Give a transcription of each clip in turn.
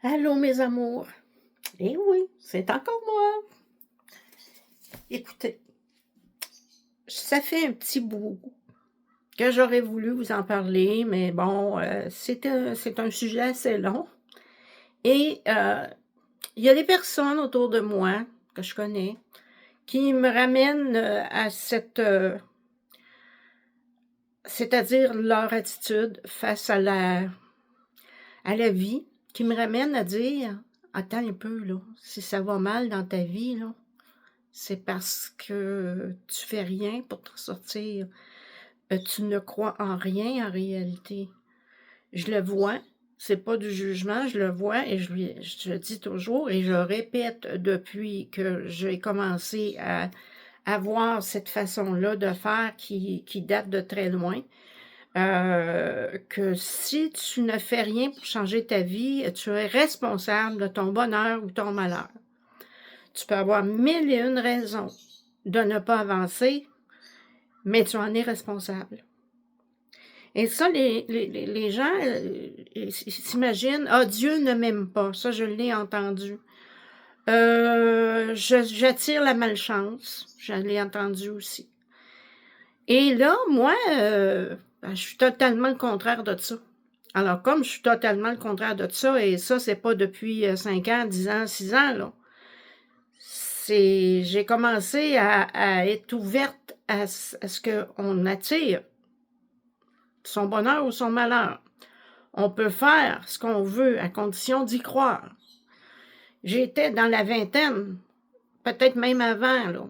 Allô, mes amours. Eh oui, c'est encore moi. Écoutez, ça fait un petit bout que j'aurais voulu vous en parler, mais bon, c'est un sujet assez long. Et il y a des personnes autour de moi que je connais qui me ramènent à c'est-à-dire leur attitude face à la vie, qui me ramènent à dire, attends un peu, là, si ça va mal dans ta vie, là, c'est parce que tu fais rien pour t'en sortir. Tu ne crois en rien en réalité. Je le vois, c'est pas du jugement, je le vois et je le dis toujours et je répète depuis que j'ai commencé à voir cette façon-là de faire qui date de très loin, que si tu ne fais rien pour changer ta vie, tu es responsable de ton bonheur ou ton malheur. Tu peux avoir mille et une raisons de ne pas avancer, mais tu en es responsable. Et ça, les gens s'imaginent, ah, Dieu ne m'aime pas. Ça, je l'ai entendu. J'attire la malchance. Je l'ai entendu aussi. Et là, moi, je suis totalement le contraire de ça. Alors, comme je suis totalement le contraire de ça, et ça, c'est pas depuis 5 ans, 10 ans, 6 ans, là. J'ai commencé à être ouverte à ce qu'on attire son bonheur ou son malheur. On peut faire ce qu'on veut à condition d'y croire. J'étais dans la vingtaine, peut-être même avant, là.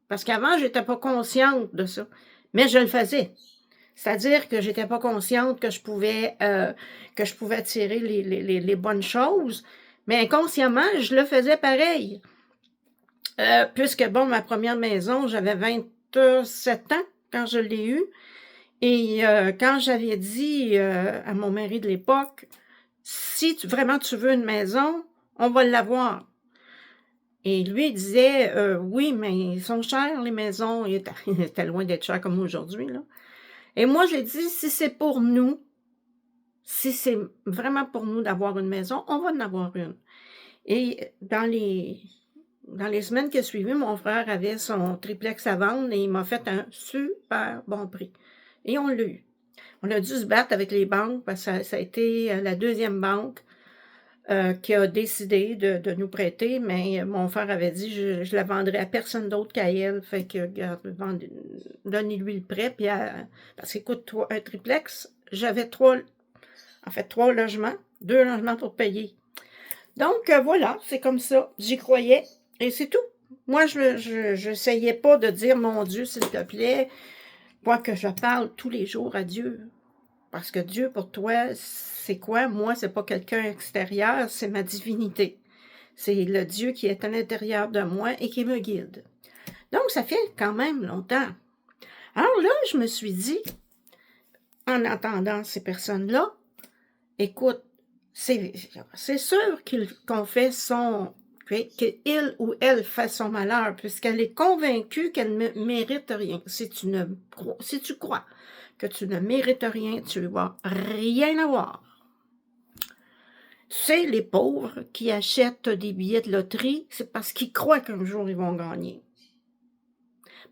Parce qu'avant, j'étais pas consciente de ça. Mais je le faisais. C'est-à-dire que j'étais pas consciente que je pouvais attirer les bonnes choses. Mais inconsciemment, je le faisais pareil. Puisque, bon, ma première maison, j'avais 27 ans quand je l'ai eue. Et quand j'avais dit à mon mari de l'époque, si vraiment tu veux une maison, on va l'avoir. Et lui, il disait, oui, mais ils sont chers, les maisons. Il était loin d'être cher comme aujourd'hui, là. Et moi, j'ai dit, si c'est pour nous, si c'est vraiment pour nous d'avoir une maison, on va en avoir une. Et dans les semaines qui ont suivi, mon frère avait son triplex à vendre et il m'a fait un super bon prix. Et on l'a eu. On a dû se battre avec les banques parce que ça a été la deuxième banque qui a décidé de nous prêter, mais mon frère avait dit je la vendrai à personne d'autre qu'à elle. Fait que, regarde, donnez-lui le prêt. Puis parce qu'écoute, un triplex, j'avais trois logements, 2 logements pour payer. Donc, voilà, c'est comme ça. J'y croyais et c'est tout. Moi, je n'essayais pas de dire, mon Dieu, s'il te plaît, quoique je parle tous les jours à Dieu. Parce que Dieu, pour toi, c'est quoi? Moi, c'est pas quelqu'un extérieur, c'est ma divinité. C'est le Dieu qui est à l'intérieur de moi et qui me guide. Donc, ça fait quand même longtemps. Alors là, je me suis dit, en entendant ces personnes-là, écoute, c'est sûr qu'on fait qu'il ou elle fait son malheur, puisqu'elle est convaincue qu'elle ne mérite rien. Si tu crois que tu ne mérites rien, tu ne vas rien avoir. C'est les pauvres qui achètent des billets de loterie, c'est parce qu'ils croient qu'un jour ils vont gagner.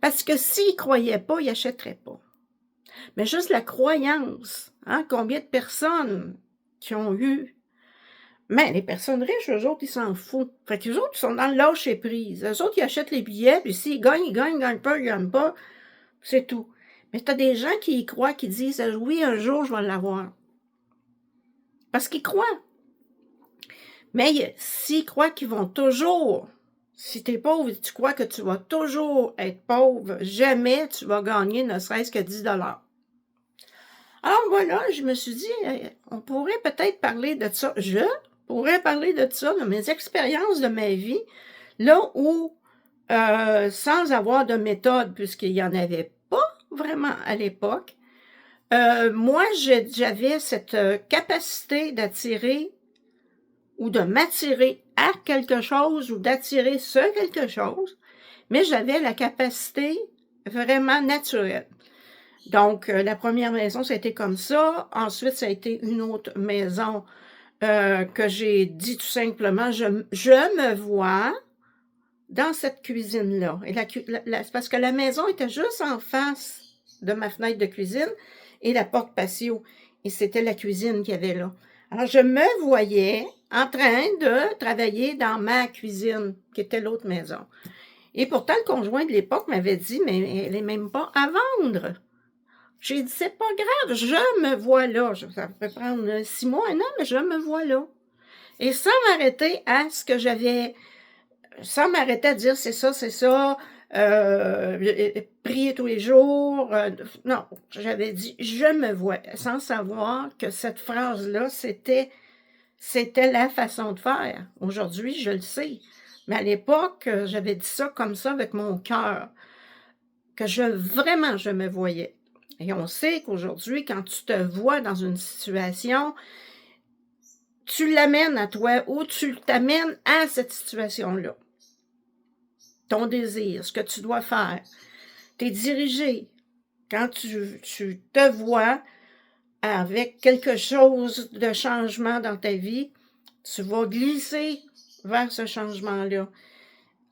Parce que s'ils ne croyaient pas, ils n'achèteraient pas. Mais juste la croyance, hein, combien de personnes qui ont eu. Mais les personnes riches, eux autres, ils s'en foutent. Fait qu'eux autres, ils sont dans le lâcher-prise. Eux autres, ils achètent les billets, puis s'ils gagnent, ils gagnent pas, ils gagnent pas. C'est tout. Mais tu as des gens qui y croient, qui disent « Oui, un jour, je vais l'avoir. » Parce qu'ils croient. Mais s'ils croient qu'ils vont toujours, si tu es pauvre et tu crois que tu vas toujours être pauvre, jamais tu vas gagner ne serait-ce que 10 $. Alors voilà, je me suis dit, on pourrait peut-être parler de ça. Je pourrais parler de ça, de mes expériences de ma vie, là où, sans avoir de méthode, puisqu'il n'y en avait pas vraiment à l'époque, moi, j'avais cette capacité d'attirer ou de m'attirer à quelque chose ou d'attirer ce quelque chose, mais j'avais la capacité vraiment naturelle. Donc, la première maison, ça a été comme ça. Ensuite, ça a été une autre maison que j'ai dit tout simplement, je me vois dans cette cuisine-là. Et c'est parce que la maison était juste en face de ma fenêtre de cuisine et la porte patio. Et c'était la cuisine qu'il y avait là. Alors, je me voyais en train de travailler dans ma cuisine, qui était l'autre maison. Et pourtant, le conjoint de l'époque m'avait dit, mais elle n'est même pas à vendre. J'ai dit, c'est pas grave, je me vois là. Ça peut prendre 6 mois, un an, mais je me vois là. Et sans m'arrêter à ce que j'avais, sans m'arrêter à dire, c'est ça, prier tous les jours. Non, j'avais dit, je me vois, sans savoir que cette phrase-là, c'était la façon de faire. Aujourd'hui, je le sais. Mais à l'époque, j'avais dit ça comme ça avec mon cœur, que vraiment, je me voyais. Et on sait qu'aujourd'hui, quand tu te vois dans une situation, tu l'amènes à toi ou tu t'amènes à cette situation-là. Ton désir, ce que tu dois faire. Tu es dirigé. Quand tu te vois avec quelque chose de changement dans ta vie, tu vas glisser vers ce changement-là.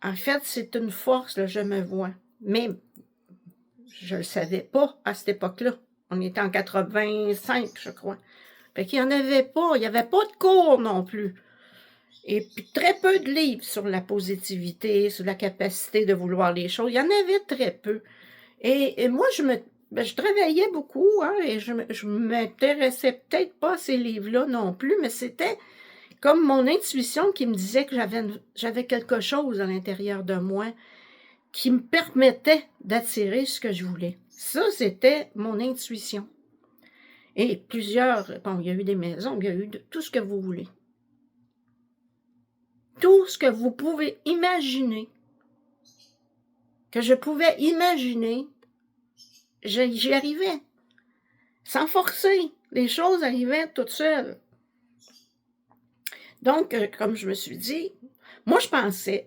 En fait, c'est une force, là, je me vois. Mais je ne le savais pas à cette époque-là. On était en 85, je crois. Fait qu'il n'y en avait pas. Il n'y avait pas de cours non plus. Et puis très peu de livres sur la positivité, sur la capacité de vouloir les choses. Il y en avait très peu. Et moi, je travaillais beaucoup, hein, et je m'intéressais peut-être pas à ces livres-là non plus, mais c'était comme mon intuition qui me disait que j'avais quelque chose à l'intérieur de moi qui me permettait d'attirer ce que je voulais. Ça, c'était mon intuition. Et il y a eu des maisons, il y a eu tout ce que vous voulez. Tout ce que vous pouvez imaginer, que je pouvais imaginer, j'y arrivais. Sans forcer. Les choses arrivaient toutes seules. Donc, comme je me suis dit, moi, je pensais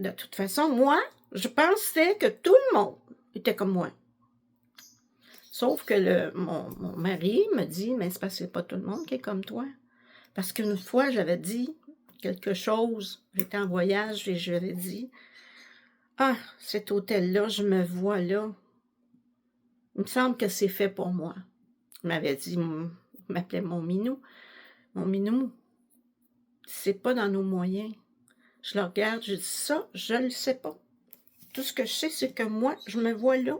que tout le monde était comme moi. Sauf que mon mari me dit, mais c'est parce que c'est pas tout le monde qui est comme toi. Parce qu'une fois, j'avais dit quelque chose, j'étais en voyage et je lui avais dit, ah, cet hôtel-là, je me vois là. Il me semble que c'est fait pour moi. Il m'avait dit, il m'appelait mon minou. Mon minou, c'est pas dans nos moyens. Je le regarde, je dis ça, je ne le sais pas. Tout ce que je sais, c'est que moi, je me vois là.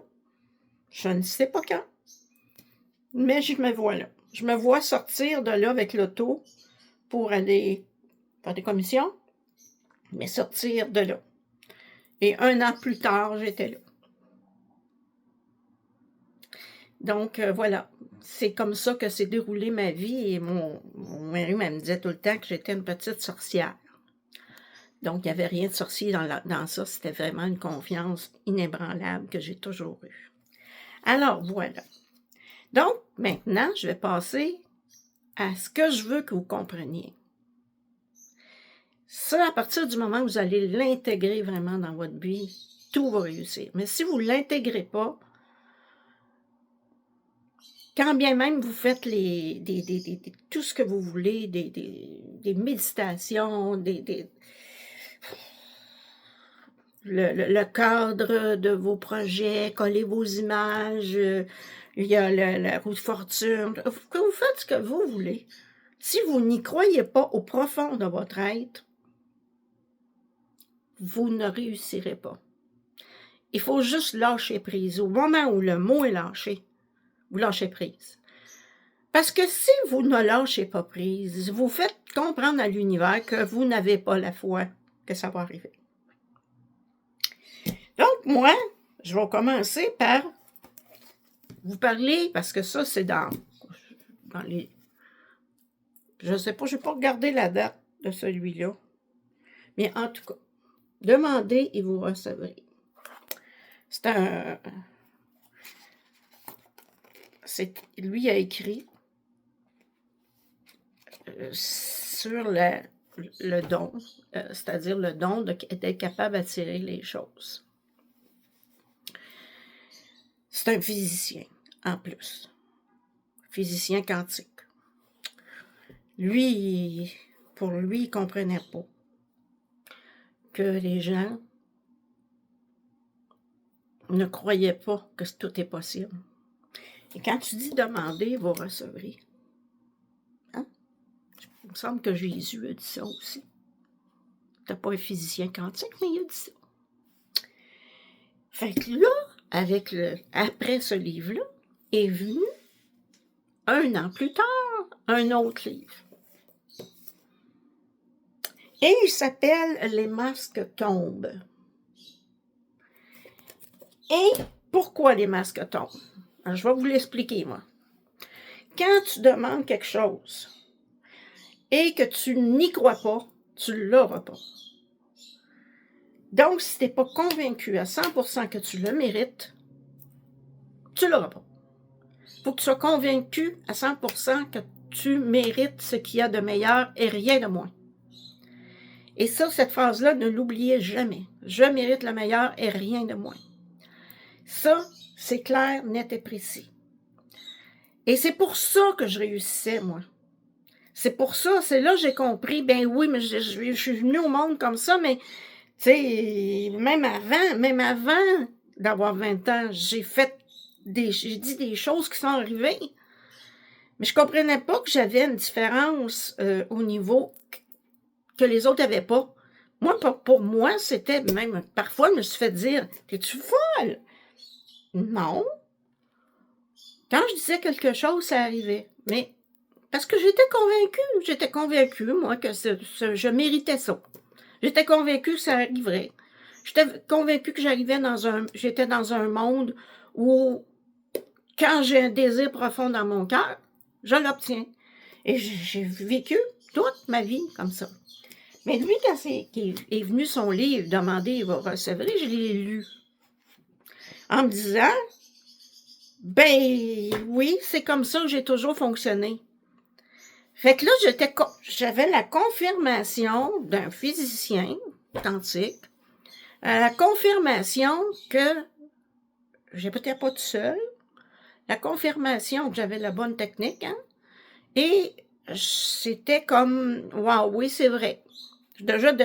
Je ne sais pas quand, mais je me vois là. Je me vois sortir de là avec l'auto pour aller faire des commissions, mais sortir de là. Et 1 an plus tard, j'étais là. Donc, voilà. C'est comme ça que s'est déroulée ma vie et mon mari me disait tout le temps que j'étais une petite sorcière. Donc, il n'y avait rien de sorcier dans ça. C'était vraiment une confiance inébranlable que j'ai toujours eue. Alors, voilà. Donc, maintenant, je vais passer à ce que je veux que vous compreniez. Ça, à partir du moment où vous allez l'intégrer vraiment dans votre vie, tout va réussir. Mais si vous ne l'intégrez pas, quand bien même vous faites tout ce que vous voulez, des méditations, le cadre de vos projets, coller vos images, il y a la roue de fortune, que vous faites ce que vous voulez. Si vous n'y croyez pas au profond de votre être, vous ne réussirez pas. Il faut juste lâcher prise. Au moment où le mot est lâché, vous lâchez prise. Parce que si vous ne lâchez pas prise, vous faites comprendre à l'univers que vous n'avez pas la foi que ça va arriver. Donc, moi, je vais commencer par vous parler, parce que ça, c'est dans les... Je ne sais pas, je n'ai pas regardé la date de celui-là. Mais en tout cas, demandez et vous recevrez. Lui a écrit sur le don, c'est-à-dire le don d'être capable d'attirer les choses. C'est un physicien, en plus. Physicien quantique. Lui, pour lui, il ne comprenait pas que les gens ne croyaient pas que tout est possible. Et quand tu dis demander, vous recevrez. Hein? Il me semble que Jésus a dit ça aussi. C'était pas un physicien quantique, mais il a dit ça. Fait que là, après ce livre-là, est venu, 1 an plus tard, un autre livre. Et il s'appelle « Les masques tombent ». Et pourquoi les masques tombent? Alors, je vais vous l'expliquer, moi. Quand tu demandes quelque chose et que tu n'y crois pas, tu ne l'auras pas. Donc, si tu n'es pas convaincu à 100% que tu le mérites, tu ne l'auras pas. Il faut que tu sois convaincu à 100% que tu mérites ce qu'il y a de meilleur et rien de moins. Et ça, cette phrase-là, ne l'oubliez jamais. Je mérite le meilleur et rien de moins. Ça, c'est clair, net et précis. Et c'est pour ça que je réussissais, moi. C'est pour ça, c'est là que j'ai compris, ben oui, mais je suis venue au monde comme ça, mais, tu sais, même avant d'avoir 20 ans, j'ai dit des choses qui sont arrivées. Mais je comprenais pas que j'avais une différence au niveau que les autres n'avaient pas. Moi, pour moi, c'était même, parfois, je me suis fait dire, t'es-tu folle? Non. Quand je disais quelque chose, ça arrivait. Mais parce que j'étais convaincue, moi, que je méritais ça. J'étais convaincue que ça arriverait. J'étais convaincue que j'étais dans un monde où, quand j'ai un désir profond dans mon cœur, je l'obtiens. Et j'ai vécu toute ma vie comme ça. Mais lui, quand est venu son livre, demander, vous recevrez, je l'ai lu. En me disant, ben oui, c'est comme ça que j'ai toujours fonctionné. Fait que là, j'avais la confirmation d'un physicien quantique, la confirmation que j'étais pas tout seul, la confirmation que j'avais la bonne technique, hein, et c'était comme, waouh, oui, c'est vrai. Déjà,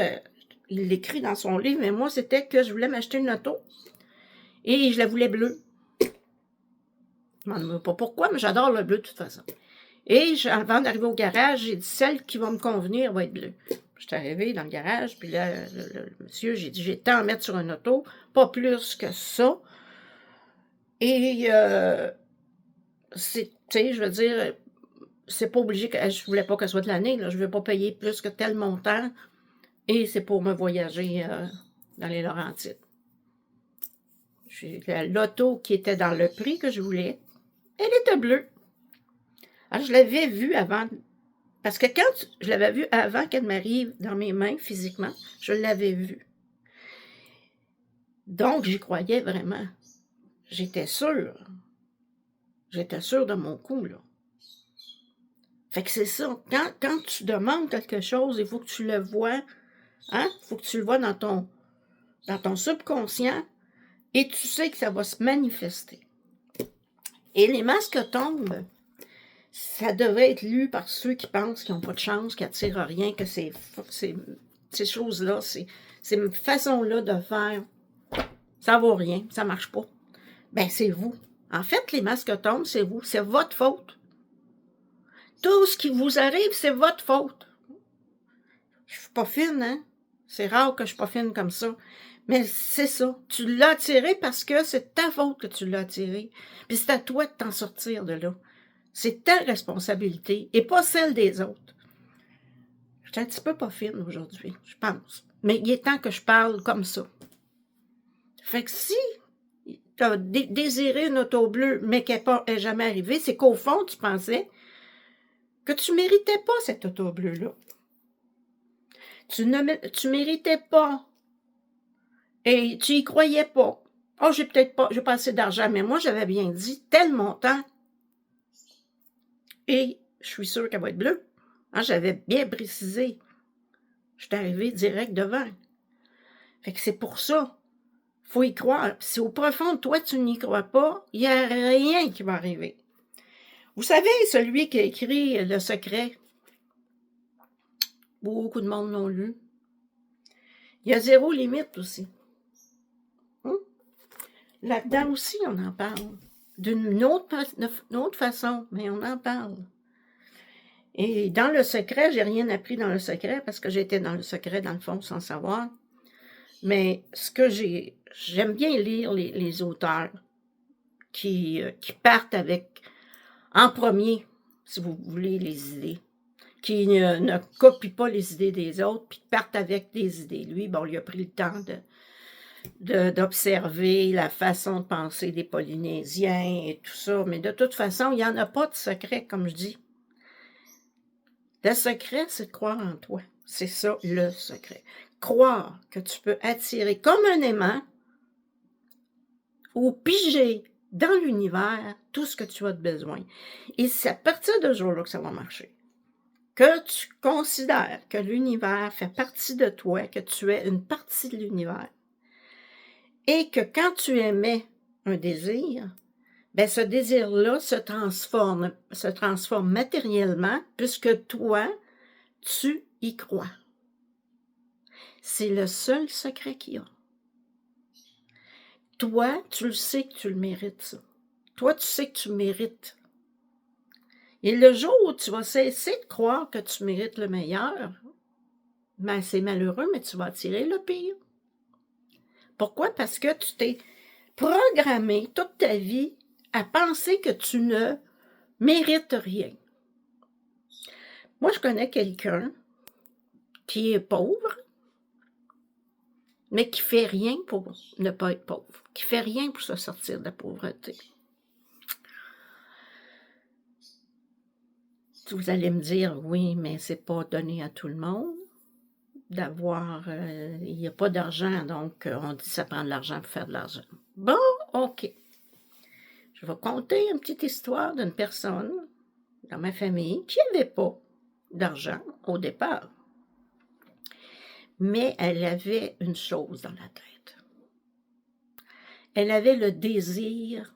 il l'écrit dans son livre, mais moi, c'était que je voulais m'acheter une auto et je la voulais bleue. Je ne me demande pas pourquoi, mais j'adore le bleu de toute façon. Et avant d'arriver au garage, j'ai dit, celle qui va me convenir va être bleue. Je suis arrivée dans le garage, puis là, le monsieur, j'ai dit, j'ai tant à mettre sur une auto, pas plus que ça. Et, tu sais, je veux dire, c'est pas obligé que, je voulais pas qu'elle soit de l'année, là, je veux pas payer plus que tel montant, et c'est pour me voyager dans les Laurentides. L'auto qui était dans le prix que je voulais, elle était bleue. Alors, je l'avais vue avant, parce que quand je l'avais vue avant qu'elle m'arrive dans mes mains physiquement, je l'avais vue. Donc, j'y croyais vraiment. J'étais sûre. J'étais sûre de mon coup, là. Fait que c'est ça. Quand tu demandes quelque chose, il faut que tu le vois, hein? Il faut que tu le vois dans ton subconscient et tu sais que ça va se manifester. Et les masques tombent, ça devrait être lu par ceux qui pensent qu'ils n'ont pas de chance, qui n'attirent rien, que ces choses-là, ces façons-là de faire, ça vaut rien, ça marche pas. Ben, c'est vous. En fait, les masques tombent, c'est vous. C'est votre faute. Tout ce qui vous arrive, c'est votre faute. Je suis pas fine, hein? C'est rare que je suis pas fine comme ça. Mais c'est ça. Tu l'as attiré parce que c'est ta faute que tu l'as attiré. Puis c'est à toi de t'en sortir de là. C'est ta responsabilité et pas celle des autres. Je suis un petit peu pas fine aujourd'hui, je pense. Mais il est temps que je parle comme ça. Fait que si tu as désiré une auto bleue, mais qu'elle n'est jamais arrivée, c'est qu'au fond, tu pensais que tu méritais pas cette auto bleue-là. Tu méritais pas. Et tu y croyais pas. Oh, j'ai pas assez d'argent, mais moi, j'avais bien dit tel montant. Et je suis sûre qu'elle va être bleue. Hein, j'avais bien précisé. Je suis arrivée direct devant. Fait que c'est pour ça. Faut y croire. Si au profond de toi, tu n'y crois pas, il n'y a rien qui va arriver. Vous savez, celui qui a écrit Le Secret, Beaucoup de monde l'ont lu. Il y a zéro limite aussi. Là-dedans aussi, on en parle. D'une autre façon, mais on en parle. Et dans le secret, j'ai rien appris dans le secret parce que j'étais dans le secret, dans le fond, sans savoir. Mais ce que j'aime bien lire les auteurs qui partent avec, en premier, si vous voulez, les idées, qui ne copient pas les idées des autres, puis partent avec des idées. Lui, bon, il a pris le temps d'observer la façon de penser des Polynésiens et tout ça, mais de toute façon, il n'y en a pas de secret, comme je dis. Le secret, c'est de croire en toi. C'est ça, le secret. Croire que tu peux attirer comme un aimant ou piger dans l'univers tout ce que tu as de besoin. Et c'est à partir de ce jour-là que ça va marcher. Que tu considères que l'univers fait partie de toi, que tu es une partie de l'univers, et que quand tu émets un désir, ben ce désir-là se transforme matériellement puisque toi, tu y crois. C'est le seul secret qu'il y a. Toi, tu le sais que tu le mérites, ça. Toi, tu sais que tu mérites. Et le jour où tu vas cesser de croire que tu mérites le meilleur, ben c'est malheureux, mais tu vas attirer le pire. Pourquoi? Parce que tu t'es programmé toute ta vie à penser que tu ne mérites rien. Moi, je connais quelqu'un qui est pauvre, mais qui fait rien pour ne pas être pauvre, qui fait rien pour se sortir de la pauvreté. Vous allez me dire, oui, mais c'est pas donné à tout le monde d'avoir, il n'y a pas d'argent, donc on dit que ça prend de l'argent pour faire de l'argent. Bon, OK. Je vais conter une petite histoire d'une personne dans ma famille qui n'avait pas d'argent au départ. Mais elle avait une chose dans la tête. Elle avait le désir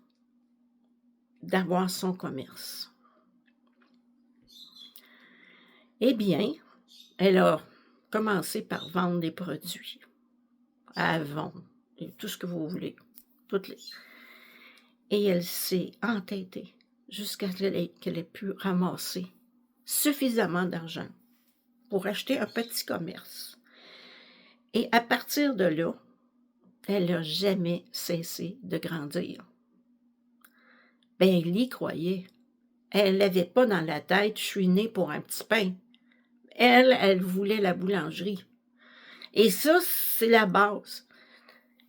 d'avoir son commerce. Eh bien, elle a commencé par vendre des produits, Avon, et tout ce que vous voulez, et elle s'est entêtée jusqu'à ce qu'elle ait pu ramasser suffisamment d'argent pour acheter un petit commerce. Et à partir de là, elle n'a jamais cessé de grandir. Ben, elle y croyait. Elle n'avait pas dans la tête « je suis née pour un petit pain ». Elle voulait la boulangerie. Et ça, c'est la base.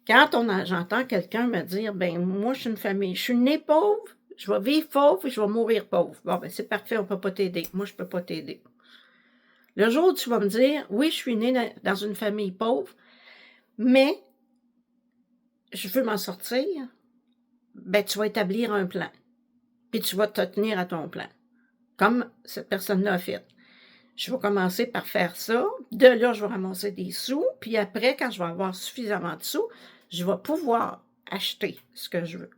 Quand j'entends quelqu'un me dire « ben moi, je suis une famille, je suis née pauvre, je vais vivre pauvre et je vais mourir pauvre. » Bon, ben c'est parfait, on ne peut pas t'aider. Moi, je ne peux pas t'aider. Le jour où tu vas me dire « oui, je suis née dans une famille pauvre, mais je veux m'en sortir », ben tu vas établir un plan. Puis tu vas te tenir à ton plan. Comme cette personne-là a fait. Je vais commencer par faire ça. De là, je vais ramasser des sous. Puis après, quand je vais avoir suffisamment de sous, je vais pouvoir acheter ce que je veux.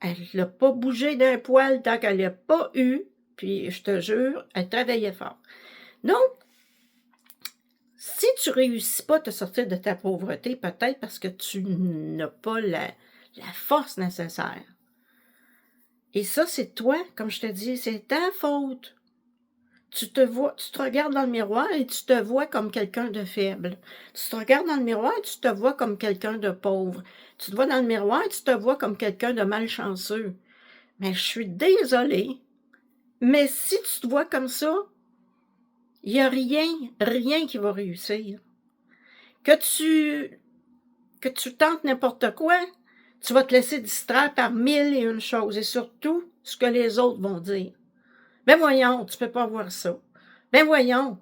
Elle n'a pas bougé d'un poil tant qu'elle n'a pas eu. Puis je te jure, elle travaillait fort. Donc, si tu ne réussis pas à te sortir de ta pauvreté, peut-être parce que tu n'as pas la force nécessaire. Et ça, c'est toi, comme je te dis, c'est ta faute. Tu te regardes dans le miroir et tu te vois comme quelqu'un de faible. Tu te regardes dans le miroir et tu te vois comme quelqu'un de pauvre. Tu te vois dans le miroir et tu te vois comme quelqu'un de malchanceux. Mais je suis désolée, mais si tu te vois comme ça, il n'y a rien qui va réussir. Que tu tentes n'importe quoi, tu vas te laisser distraire par 1001 choses et surtout ce que les autres vont dire. Ben voyons, tu peux pas voir ça. Ben voyons.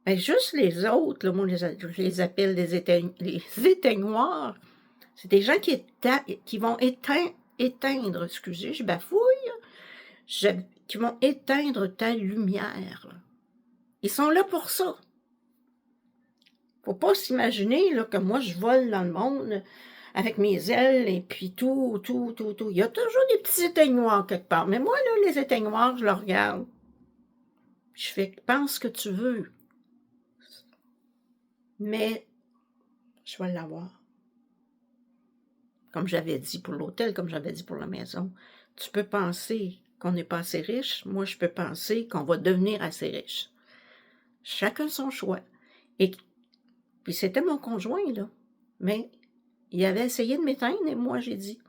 Ben juste les autres, là, moi je les appelle les éteignoirs. C'est des gens qui vont éteindre, excusez, je bafouille, qui vont éteindre ta lumière. Ils sont là pour ça. Faut pas s'imaginer là, que moi je vole dans le monde avec mes ailes et puis tout. Il y a toujours des petits éteignoirs quelque part. Mais moi, là, les éteignoirs, je les regarde. Je fais: «Pense ce que tu veux, mais je vais l'avoir». Comme j'avais dit pour l'hôtel, comme j'avais dit pour la maison. Tu peux penser qu'on n'est pas assez riche, moi je peux penser qu'on va devenir assez riche. Chacun son choix. Et puis c'était mon conjoint, là, mais il avait essayé de m'éteindre et moi j'ai dit: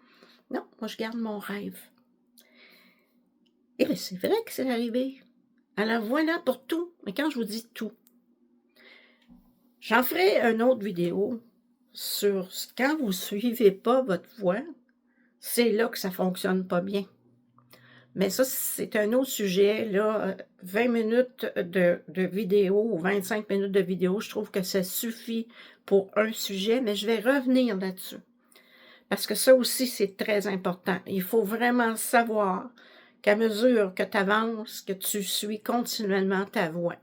«Non, moi je garde mon rêve». Et bien c'est vrai que c'est arrivé. Alors voilà pour tout, mais quand je vous dis tout, j'en ferai une autre vidéo sur quand vous ne suivez pas votre voix, c'est là que ça ne fonctionne pas bien. Mais ça, c'est un autre sujet, là, 20 minutes de vidéo ou 25 minutes de vidéo, je trouve que ça suffit pour un sujet, mais je vais revenir là-dessus. Parce que ça aussi, c'est très important. Il faut vraiment savoir qu'à mesure que tu avances, que tu suis continuellement ta voix.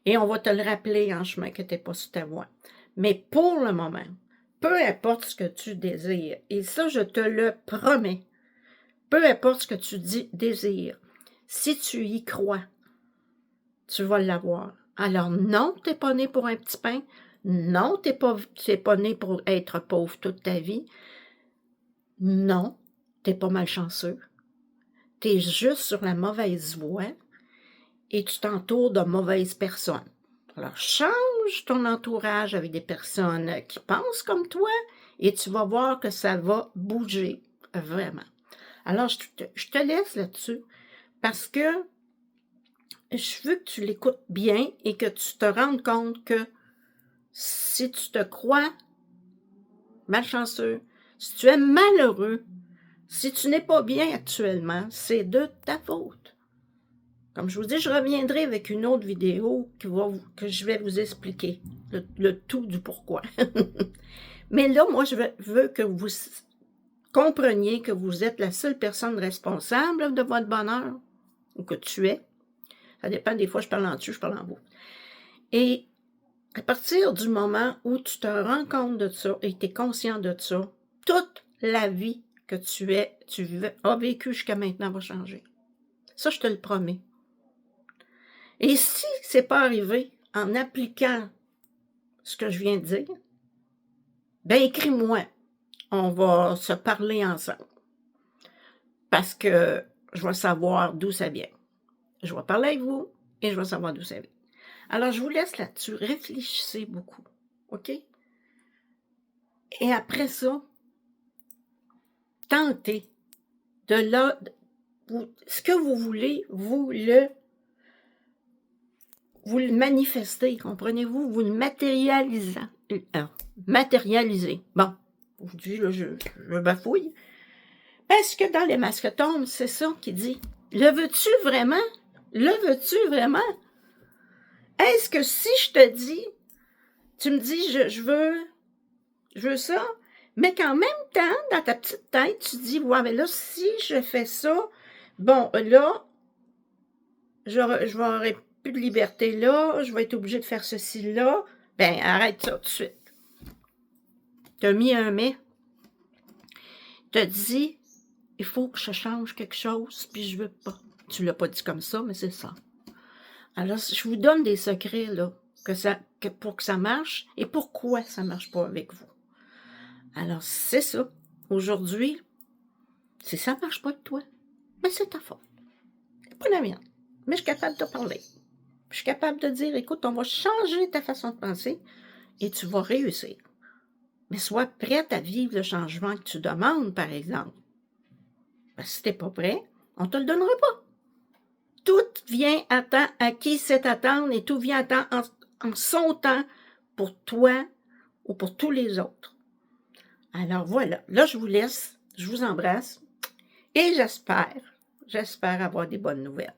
Et on va te le rappeler en chemin que tu n'es pas sur ta voix. Mais pour le moment, peu importe ce que tu désires, et ça, je te le promets, peu importe ce que tu désires, si tu y crois, tu vas l'avoir. Alors non, tu n'es pas né pour un petit pain. Non, tu n'es pas né pour être pauvre toute ta vie. Non, tu n'es pas malchanceux. Tu es juste sur la mauvaise voie et tu t'entoures de mauvaises personnes. Alors change ton entourage avec des personnes qui pensent comme toi et tu vas voir que ça va bouger, vraiment. Alors, je te laisse là-dessus parce que je veux que tu l'écoutes bien et que tu te rendes compte que si tu te crois malchanceux, si tu es malheureux, si tu n'es pas bien actuellement, c'est de ta faute. Comme je vous dis, je reviendrai avec une autre vidéo que je vais vous expliquer le tout du pourquoi. Mais là, moi, je veux que vous compreniez que vous êtes la seule personne responsable de votre bonheur, ou que tu es. Ça dépend, des fois, je parle en tu, je parle en vous. Et à partir du moment où tu te rends compte de ça et tu es conscient de ça, toute la vie que tu as vécu jusqu'à maintenant va changer. Ça, je te le promets. Et si ce n'est pas arrivé en appliquant ce que je viens de dire, ben écris-moi. On va se parler ensemble. Parce que je vais savoir d'où ça vient. Je vais parler avec vous et je vais savoir d'où ça vient. Alors, je vous laisse là-dessus. Réfléchissez beaucoup. OK? Et après ça, tentez de là, ce que vous voulez, vous le manifestez, comprenez-vous? Vous le matérialisez. Bon, je dis, là, je bafouille. Parce que dans les masquetomes, c'est ça qui dit. Le veux-tu vraiment? Le veux-tu vraiment? Est-ce que si je te dis, tu me dis, je veux ça, mais qu'en même temps, dans ta petite tête, tu dis, ouais, mais là, si je fais ça, bon, là, je vais avoir plus de liberté là, je vais être obligée de faire ceci là, ben arrête ça tout de suite. Tu as mis un mais. Tu as dit, il faut que je change quelque chose, puis je veux pas. Tu l'as pas dit comme ça, mais c'est ça. Alors, je vous donne des secrets, là, pour que ça marche, et pourquoi ça marche pas avec vous. Alors, c'est ça. Aujourd'hui, si ça marche pas avec toi, ben c'est ta faute. C'est pas la mienne. Mais je suis capable de te parler. Je suis capable de dire, écoute, on va changer ta façon de penser, et tu vas réussir. Mais sois prête à vivre le changement que tu demandes, par exemple. Parce que si tu n'es pas prêt, on ne te le donnera pas. Tout vient à temps à qui sait attendre et tout vient à temps en son temps pour toi ou pour tous les autres. Alors voilà, là je vous laisse, je vous embrasse et j'espère avoir des bonnes nouvelles.